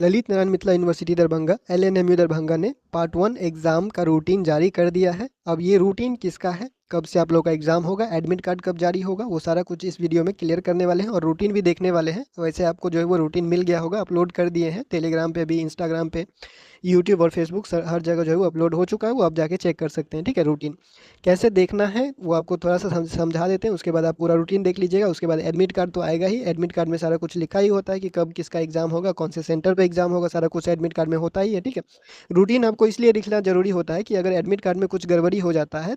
Lalit Narayan Mithila university Darbhanga LNMU Darbhanga ने part 1 exam का routine जारी कर दिया है। अब ये रूटीन किसका है, कब से आप लोग का एग्जाम होगा, एडमिट कार्ड कब जारी होगा, वो सारा कुछ इस वीडियो में क्लियर करने वाले हैं और रूटीन भी देखने वाले हैं। वैसे आपको जो है वो रूटीन मिल गया होगा, अपलोड कर दिए हैं टेलीग्राम पे भी, इंस्टाग्राम पे, यूट्यूब और फेसबुक हर जगह जो है वो अपलोड हो चुका है, वो आप जाके चेक कर सकते हैं। ठीक है, रूटीन कैसे देखना है वो आपको थोड़ा सा समझा देते हैं, उसके बाद आप पूरा रूटीन देख लीजिएगा। उसके बाद एडमिट कार्ड तो आएगा ही, एडमिट कार्ड में सारा कुछ लिखा ही होता है कि कब किसका एग्जाम होगा, कौन से सेंटर पे एग्जाम होगा, सारा कुछ एडमिट कार्ड में होता ही है। ठीक है, रूटीन आपको इसलिए लिखना जरूरी होता है कि अगर एडमिट कार्ड में कुछ गड़बड़ी हो जाता है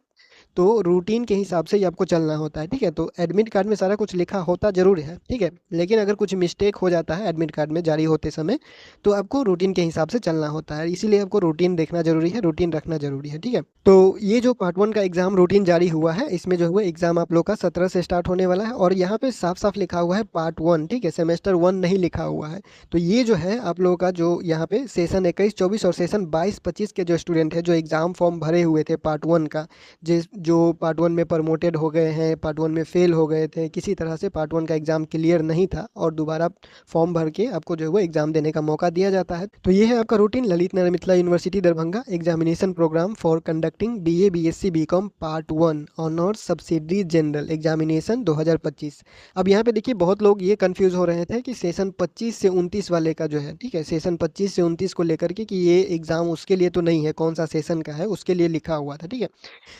तो रूटीन के हिसाब से ही आपको चलना होता है। ठीक है, तो एडमिट कार्ड में सारा कुछ लिखा होता जरूर है। ठीक है, लेकिन अगर कुछ मिस्टेक हो जाता है एडमिट कार्ड में जारी होते समय तो आपको रूटीन के हिसाब से चलना होता है, इसीलिए आपको रूटीन देखना जरूरी है, रूटीन रखना जरूरी है। ठीक है, तो ये जो पार्ट 1 का एग्जाम रूटीन जारी हुआ है, इसमें जो है एग्जाम आप लोग का 17 से स्टार्ट होने वाला है और यहाँ पे साफ साफ लिखा हुआ है पार्ट 1। ठीक है, सेमेस्टर 1 नहीं लिखा हुआ है। तो ये जो है आप लोगों का जो यहाँ पे सेशन 21-24 और सेशन 22-25 के जो स्टूडेंट है जो एग्जाम फॉर्म भरे हुए थे पार्ट 1 का, जिस जो पार्ट 1 में प्रमोटेड हो गए हैं, पार्ट 1 में फेल हो गए थे, किसी तरह से पार्ट 1 का एग्जाम क्लियर नहीं था और दोबारा फॉर्म भर के आपको जो है वो एग्जाम देने का मौका दिया जाता है। तो ये है आपका routine, Lalit Narayan Mithila university Darbhanga examination programme for conducting BA BSc BCom part 1 honours subsidiary general examination 2025। अब यहाँ पे देखिए बहुत लोग ये कंफ्यूज हो रहे थे कि सेशन 25 से 29 वाले का जो है, ठीक है, सेशन 25 से 29 को लेकर के कि ये एग्जाम उसके लिए तो नहीं है, कौन सा सेशन का है उसके लिए लिखा हुआ था। ठीक है,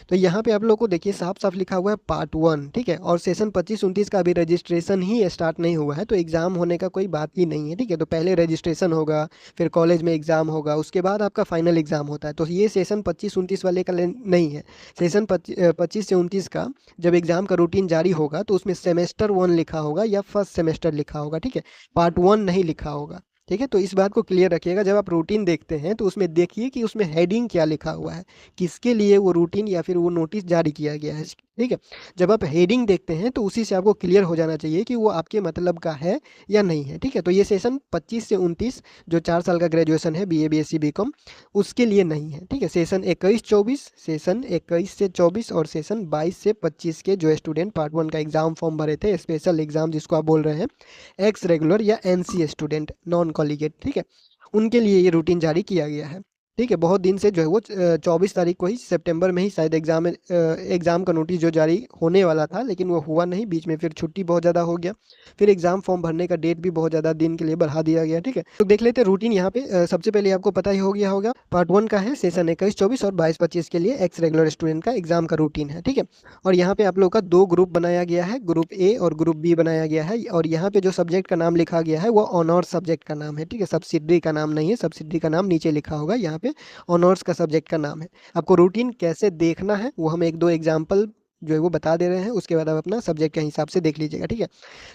तो यहाँ पे आप लोग को देखिए साफ साफ लिखा हुआ है पार्ट 1। ठीक है, और सेशन 25-29 का अभी रजिस्ट्रेशन ही स्टार्ट नहीं हुआ है, तो एग्जाम होने का कोई बात ही नहीं है। ठीक है, तो पहले रजिस्ट्रेशन होगा, फिर कॉलेज में एग्जाम होगा, उसके बाद आपका फाइनल एग्जाम होता है। तो ये सेशन 25-29 वाले का नहीं है। सेशन 25 से 29 का जब एग्जाम का रूटीन जारी होगा तो उसमें सेमेस्टर 1 लिखा होगा या फर्स्ट सेमेस्टर लिखा होगा। ठीक है, पार्ट 1 नहीं लिखा होगा। ठीक है, तो इस बात को क्लियर रखिएगा, जब आप रूटीन देखते हैं तो उसमें देखिए कि उसमें हेडिंग क्या लिखा हुआ है, किसके लिए वो रूटीन या फिर वो नोटिस जारी किया गया है। ठीक है, जब आप हेडिंग देखते हैं तो उसी से आपको क्लियर हो जाना चाहिए कि वो आपके मतलब का है या नहीं है। ठीक है, तो ये सेशन 25 से 29 जो 4 साल का ग्रेजुएशन है बीए बीएससी बीकॉम उसके लिए नहीं है। ठीक है, सेशन 21-24, सेशन 21 से 24 और सेशन 22 से 25 के जो स्टूडेंट पार्ट 1 का एग्जाम फॉर्म भरे थे, स्पेशल एग्जाम जिसको आप बोल रहे हैं, एक्स रेगुलर या एनसी स्टूडेंट नॉन कॉलीगेट, ठीक है, उनके लिए ये रूटीन जारी किया गया है। ठीक है, बहुत दिन से जो है वो 24 तारीख को ही सितंबर में ही शायद एग्जाम का नोटिस जो जारी होने वाला था, लेकिन वो हुआ नहीं, बीच में फिर छुट्टी बहुत ज़्यादा हो गया, फिर एग्जाम फॉर्म भरने का डेट भी बहुत ज़्यादा दिन के लिए बढ़ा दिया गया। ठीक है, तो देख लेते हैं रूटीन यहाँ पे। सबसे पहले आपको पता ही हो गया होगा पार्ट 1 का है, सेशन 21-24 और 22-25 के लिए एक्स रेगुलर स्टूडेंट का एग्जाम का रूटीन है। ठीक है, और यहाँ पे आप लोग का 2 ग्रुप बनाया गया है, ग्रुप ए और ग्रुप बी बनाया गया है, और यहाँ पे जो सब्जेक्ट का नाम लिखा गया है वो ऑनर्स सब्जेक्ट का नाम है। ठीक है, सब्सिडरी का नाम नहीं है, सब्सिडरी का नाम नीचे लिखा होगा, यहाँ पे ऑनर्स का सब्जेक्ट का नाम है। आपको रूटीन कैसे देखना है वो हम 1-2 एग्जाम्पल जो है वो बता दे रहे हैं, उसके बाद आप अपना सब्जेक्ट के हिसाब से देख लीजिएगा। ठीक है,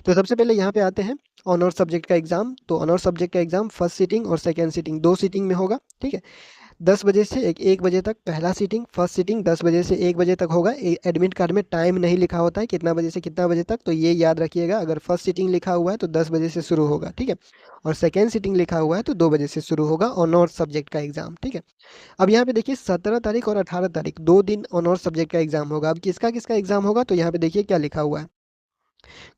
तो सबसे पहले यहाँ पे आते हैं ऑनर्स सब्जेक्ट का एग्जाम। तो ऑनर्स सब्जेक्ट का एग्जाम फर्स्ट सीटिंग और सेकेंड सीटिंग 2 सीटिंग में होगा। ठीक है, 10 बजे से 1 बजे तक पहला सीटिंग, फर्स्ट सीटिंग 10 बजे से 1 बजे तक होगा। एडमिट कार्ड में टाइम नहीं लिखा होता है कितना बजे से कितना बजे तक, तो ये याद रखिएगा। अगर फर्स्ट सीटिंग लिखा हुआ है तो 10 बजे से शुरू होगा। ठीक है, और सेकेंड सीटिंग लिखा हुआ है तो 2 बजे से शुरू होगा ऑनर्स सब्जेक्ट का एग्जाम। ठीक है, अब यहाँ पे देखिए 17 तारीख और 18 तारीख 2 दिन ऑनर्स सब्जेक्ट का एग्जाम होगा। अब किसका किसका एग्जाम होगा, तो यहाँ पे देखिए क्या लिखा हुआ है,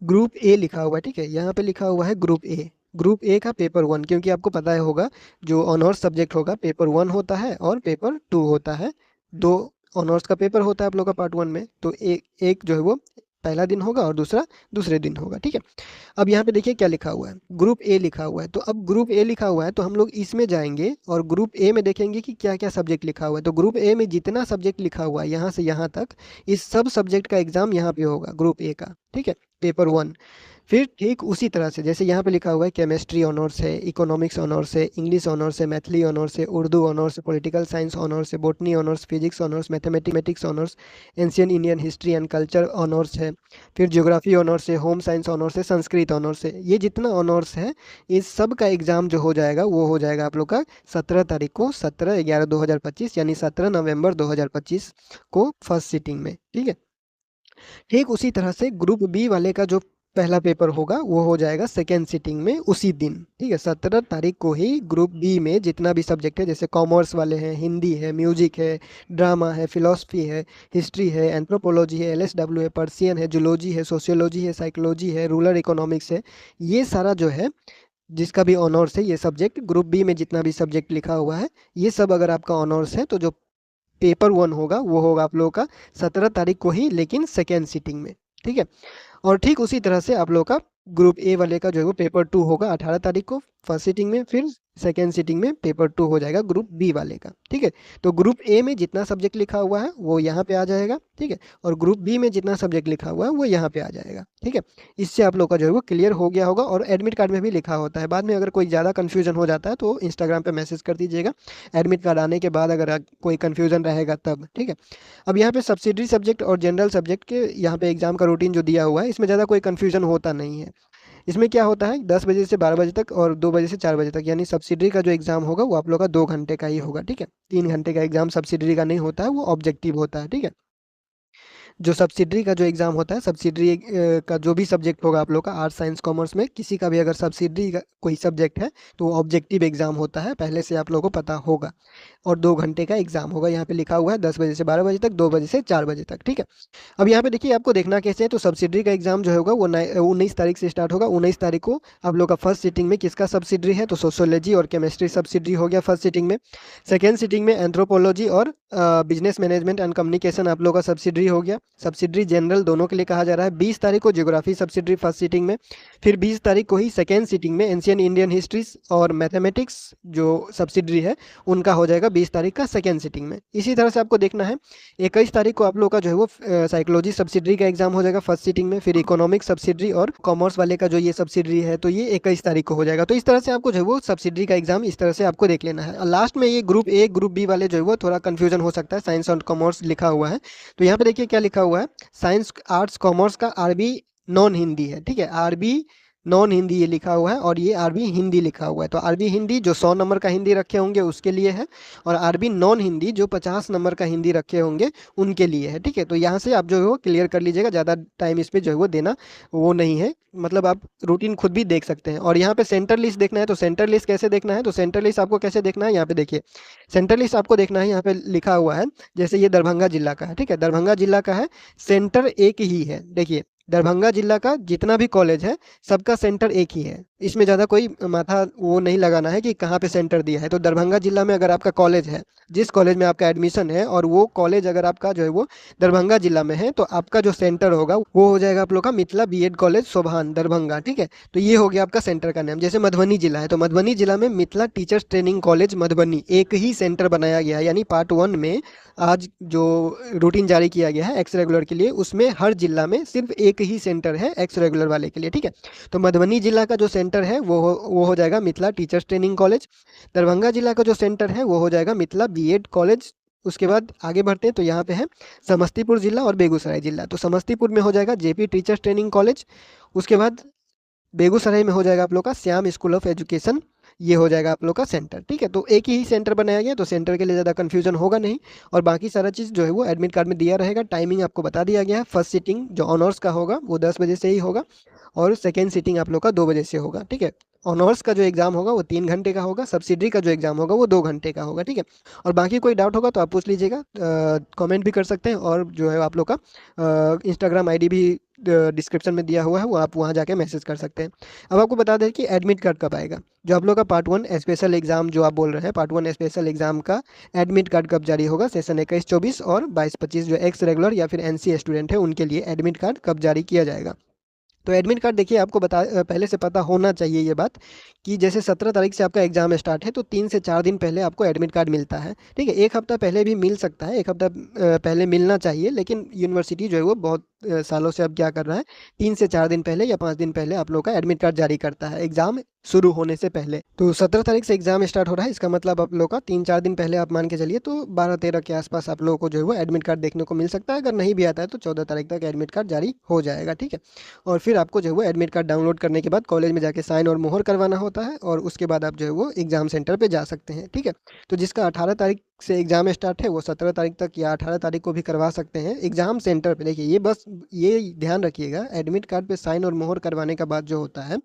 ग्रुप ए लिखा हुआ है। ठीक है, यहाँ पे लिखा हुआ है ग्रुप ए, ग्रुप ए का पेपर 1, क्योंकि आपको पता है होगा जो ऑनर्स सब्जेक्ट होगा पेपर 1 होता है और पेपर 2 होता है। 2 ऑनर्स का पेपर होता है आप लोग का पार्ट 1 में, तो एक एक जो है वो पहला दिन होगा और दूसरा दूसरे दिन होगा। ठीक है, अब यहाँ पे देखिए क्या लिखा हुआ है, ग्रुप ए लिखा हुआ है। तो अब ग्रुप ए लिखा हुआ है तो हम लोग इसमें जाएंगे और ग्रुप ए में देखेंगे कि क्या क्या सब्जेक्ट लिखा हुआ है। तो ग्रुप ए में जितना सब्जेक्ट लिखा हुआ है यहाँ से यहाँ तक, इस सब सब्जेक्ट का एग्जाम यहाँ पे होगा ग्रुप ए का। ठीक है, पेपर 1। फिर ठीक उसी तरह से जैसे यहाँ पे लिखा हुआ है केमिस्ट्री ऑनर्स है, इकोनॉमिक्स ऑनर्स है, इंग्लिश ऑनर्स है, मैथिली ऑनर्स है, उर्दू ऑनर्स है, पॉलिटिकल साइंस ऑनर्स है, botany honours, physics honours, mathematics honours, ancient Indian history and culture honours है, फिर ज्योग्राफी ऑनर्स है, होम साइंस ऑनर्स है, संस्कृत ऑनर्स है। ये जितना ऑनर्स है इस सब का एग्जाम जो हो जाएगा वो हो जाएगा आप लोग का 17 तारीख को, 17/11/2025 यानी 17 नवंबर 2025 को फर्स्ट सीटिंग में। ठीक है, ठीक उसी तरह से ग्रुप बी वाले का जो पहला पेपर होगा वो हो जाएगा सेकेंड सीटिंग में उसी दिन। ठीक है, 17 तारीख को ही ग्रुप बी में जितना भी सब्जेक्ट है, जैसे कॉमर्स वाले हैं, हिंदी है, म्यूजिक है, ड्रामा है, फिलोसफी है, हिस्ट्री है, एंथ्रोपोलॉजी है, एलएसडब्ल्यू है, पर्सियन है, जूलॉजी है, सोशियोलॉजी है, साइकोलॉजी है, रूरल इकोनॉमिक्स है, ये सारा जो है जिसका भी ऑनर्स है ये सब्जेक्ट, ग्रुप बी में जितना भी सब्जेक्ट लिखा हुआ है ये सब अगर आपका ऑनर्स है, तो जो पेपर 1 होगा वो होगा आप लोगों का 17 तारीख को ही, लेकिन सेकेंड सीटिंग में। ठीक है। और ठीक उसी तरह से आप लोग का ग्रुप ए वाले का जो है वो पेपर 2 होगा 18 तारीख को फर्स्ट सीटिंग में, फिर सेकेंड सीटिंग में पेपर 2 हो जाएगा ग्रुप बी वाले का। ठीक है। तो ग्रुप ए में जितना सब्जेक्ट लिखा हुआ है वो यहाँ पे आ जाएगा। ठीक है। और ग्रुप बी में जितना सब्जेक्ट लिखा हुआ है वो यहाँ पे आ जाएगा। ठीक है। इससे आप लोग का जो है वो क्लियर हो गया होगा। और एडमिट कार्ड में भी लिखा होता है, बाद में अगर कोई ज़्यादा कन्फ्यूजन हो जाता है तो इंस्टाग्राम पे मैसेज कर दीजिएगा, एडमिट कार्ड आने के बाद अगर कोई कन्फ्यूजन रहेगा तब। ठीक है। अब यहाँ पे सब्सिडरी सब्जेक्ट और जनरल सब्जेक्ट के यहाँ पे एग्जाम का रूटीन जो दिया हुआ है इसमें ज़्यादा कोई कन्फ्यूजन होता नहीं है। इसमें क्या होता है 10 बजे से 12 बजे तक और 2 बजे से 4 बजे तक, यानी सब्सिडरी का जो एग्जाम होगा वो आप लोग का 2 घंटे का ही होगा। ठीक है। 3 घंटे का एग्जाम सब्सिडरी का नहीं होता है, वो ऑब्जेक्टिव होता है। ठीक है। जो सब्सिडरी का जो एग्ज़ाम होता है, सब्सिडरी का जो भी सब्जेक्ट होगा आप लोग का आर्ट्स साइंस कॉमर्स में किसी का भी अगर सब्सिडरी का कोई सब्जेक्ट है तो वो ऑब्जेक्टिव एग्जाम होता है, पहले से आप लोगों को पता होगा। और 2 घंटे का एग्जाम होगा, यहाँ पे लिखा हुआ है 10 बजे से 12 बजे तक, 2 बजे से 4 बजे तक। ठीक है। अब यहाँ पे देखिए आपको देखना कैसे है, तो सब्सिडरी का एग्जाम जो होगा वो 19 तारीख से स्टार्ट होगा। 19 तारीख को आप लोग का फर्स्ट सीटिंग में किसका सब्सिडरी है, तो सोशियोलॉजी और केमिस्ट्री सब्सिडरी हो गया फर्स्ट सीटिंग में। सेकेंड सीटिंग में एंथ्रोपोलॉजी और बिजनेस मैनेजमेंट एंड कम्युनिकेशन आप लोग का सब्सिडरी हो गया। सब्सिडरी जनरल दोनों के लिए कहा जा रहा है। 20 तारीख को ज्योग्राफी सब्सिडरी फर्स्ट सीटिंग में। फिर 20 तारीख को ही सेकेंड सीटिंग में एंशियंट इंडियन हिस्ट्रीज और मैथमेटिक्स जो सब्सिडरी है उनका हो जाएगा 20 तारीख का सेकेंड सीटिंग में। इसी तरह से आपको देखना है 21 तारीख को आप लोग का जो है वो साइकोलॉजी सब्सिडरी का एग्जाम हो जाएगा फर्स्ट सीटिंग में। फिर इकोनॉमिक सब्सिडरी और कॉमर्स वाले का जो ये सब्सिडरी है तो ये 21 तारीख को हो जाएगा। तो इस तरह से आपको जो है वो सब्सिडरी का एग्जाम इस तरह से आपको देख लेना है। और लास्ट में ये ग्रुप ए ग्रुप बी वाले जो है वो थोड़ा कंफ्यूजन हो सकता है, साइंस और कॉमर्स लिखा हुआ है। तो यहाँ पे देखिए क्या लिखा हुआ है, साइंस आर्ट्स कॉमर्स का आरबी नॉन हिंदी है। ठीक है। आरबी नॉन हिंदी ये लिखा हुआ है और ये आरबी हिंदी लिखा हुआ है। तो आरबी हिंदी जो 100 नंबर का हिंदी रखे होंगे उसके लिए है, और आरबी नॉन हिंदी जो 50 नंबर का हिंदी रखे होंगे उनके लिए है। ठीक है। तो यहाँ से आप जो है वो क्लियर कर लीजिएगा, ज़्यादा टाइम इस पे जो है वो देना वो नहीं है, मतलब आप रूटीन खुद भी देख सकते हैं। और यहाँ पे सेंटर लिस्ट देखना है, तो सेंटर लिस्ट कैसे देखना है, तो सेंटर लिस्ट आपको कैसे देखना है, यहाँ पे देखिए सेंटर लिस्ट आपको देखना है, यहाँ पे लिखा हुआ है जैसे ये दरभंगा जिला का है। ठीक है। दरभंगा जिला का है, सेंटर एक ही है। देखिए दरभंगा जिला का जितना भी कॉलेज है सबका सेंटर एक ही है, इसमें ज़्यादा कोई माथा वो नहीं लगाना है कि कहाँ पे सेंटर दिया है। तो दरभंगा जिला में अगर आपका कॉलेज है, जिस कॉलेज में आपका एडमिशन है और वो कॉलेज अगर आपका जो है वो दरभंगा जिला में है, तो आपका जो सेंटर होगा वो हो जाएगा आप लोग का मिथिला बीएड कॉलेज सोभान दरभंगा। ठीक है। तो ये हो गया आपका सेंटर का नाम। जैसे मधुबनी जिला है तो मधुबनी जिला में Mithila teachers training college Madhubani एक ही सेंटर बनाया गया है, यानी पार्ट 1 में आज जो रूटीन जारी किया गया है एक्स रेगुलर के लिए उसमें हर जिला में सिर्फ एक ही सेंटर है एक्स रेगुलर वाले के लिए। ठीक है। तो मधुबनी जिला का जो सेंटर है वो हो जाएगा Mithila teachers training college. Darbhanga जिला का जो सेंटर है वो हो जाएगा मिथिला बीएड कॉलेज। उसके बाद आगे बढ़ते हैं तो यहाँ पे है समस्तीपुर जिला और बेगूसराय जिला। तो समस्तीपुर में हो जाएगा जेपी टीचर्स ट्रेनिंग कॉलेज। उसके बाद बेगूसराय में हो जाएगा आप लोग का श्याम स्कूल ऑफ एजुकेशन, ये हो जाएगा आप लोग का सेंटर। ठीक है। तो एक ही सेंटर बनाया गया तो सेंटर के लिए ज़्यादा कन्फ्यूजन होगा नहीं, और बाकी सारा चीज़ जो है वो एडमिट कार्ड में दिया रहेगा। टाइमिंग आपको बता दिया गया है। फर्स्ट सीटिंग जो ऑनर्स का होगा वो 10 बजे से ही होगा, और सेकेंड सीटिंग आप लोग का 2 बजे से होगा। ठीक है। ऑनर्स का जो एग्जाम होगा वो 3 घंटे का होगा, सब्सिडरी का जो एग्जाम होगा वो 2 घंटे का होगा। ठीक है। और बाकी कोई डाउट होगा तो आप पूछ लीजिएगा, कमेंट भी कर सकते हैं, और जो है आप लोग का इंस्टाग्राम आईडी भी डिस्क्रिप्शन में दिया हुआ है, वो आप वहाँ जाके मैसेज कर सकते हैं। अब आपको बता दें कि एडमिट कार्ड कब आएगा, जो आप लोग का पार्ट 1 स्पेशल एग्जाम जो आप बोल रहे हैं पार्ट 1 स्पेशल एग्जाम का एडमिट कार्ड कब जारी होगा, सेशन 21-24 और 22-25 जो एक्स रेगुलर या फिर एनसी स्टूडेंट है उनके लिए एडमिट कार्ड कब जारी किया जाएगा। तो एडमिट कार्ड देखिए आपको पहले से पता होना चाहिए ये बात कि जैसे 17 तारीख से आपका एग्जाम स्टार्ट है तो 3 से 4 दिन पहले आपको एडमिट कार्ड मिलता है। ठीक है। एक हफ्ता पहले भी मिल सकता है, एक हफ्ता पहले मिलना चाहिए, लेकिन यूनिवर्सिटी जो है वो बहुत सालों से अब क्या कर रहा है 3 से 4 दिन पहले या 5 दिन पहले आप लोग का एडमिट कार्ड जारी करता है एग्जाम शुरू होने से पहले। तो 17 तारीख से एग्जाम स्टार्ट हो रहा है, इसका मतलब आप लोग का 3-4 दिन पहले आप मान के चलिए तो 12-13 के आसपास आप लोगों को जो है वो एडमिट कार्ड देखने को मिल सकता है। अगर नहीं भी आता है तो 14 तारीख तक एडमिट कार्ड जारी हो जाएगा। ठीक है। और फिर आपको जो है वो एडमिट कार्ड डाउनलोड करने के बाद कॉलेज में जाके साइन और मोहर करवाना होता है, और उसके बाद आप जो है वो एग्जाम सेंटर पे जा सकते हैं। ठीक है। तो जिसका 18 तारीख से एग्जाम स्टार्ट है वो 17 तारीख तक या 18 तारीख को भी करवा सकते हैं एग्जाम सेंटर पे। देखिए ये बस ये ध्यान रखिएगा, एडमिट कार्ड पे साइन और मोहर करवाने का बाद जो होता है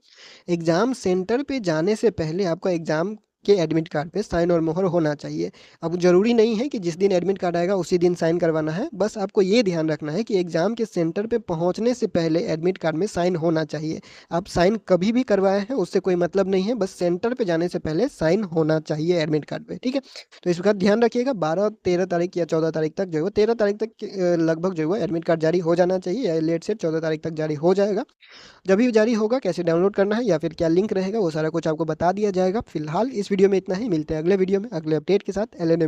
एग्जाम सेंटर पे जाने से पहले आपका एग्जाम के एडमिट कार्ड पे साइन और मोहर होना चाहिए। अब ज़रूरी नहीं है कि जिस दिन एडमिट कार्ड आएगा उसी दिन साइन करवाना है, बस आपको ये ध्यान रखना है कि एग्ज़ाम के सेंटर पे पहुंचने से पहले एडमिट कार्ड में साइन होना चाहिए। आप साइन कभी भी करवाए हैं उससे कोई मतलब नहीं है, बस सेंटर पे जाने से पहले साइन होना चाहिए एडमिट कार्ड पे, ठीक है। तो इस बात ध्यान रखिएगा, 12-13 तारीख या 14 तारीख तक जो है वो 13 तारीख तक लगभग जो है वो एडमिट कार्ड जारी हो जाना चाहिए, या लेट से 14 तारीख तक जारी हो जाएगा। जब भी जारी होगा कैसे डाउनलोड करना है या फिर क्या लिंक रहेगा वो सारा कुछ आपको बता दिया जाएगा। फिलहाल इस वीडियो में इतना ही, मिलते हैं अगले वीडियो में अगले अपडेट के साथ। एल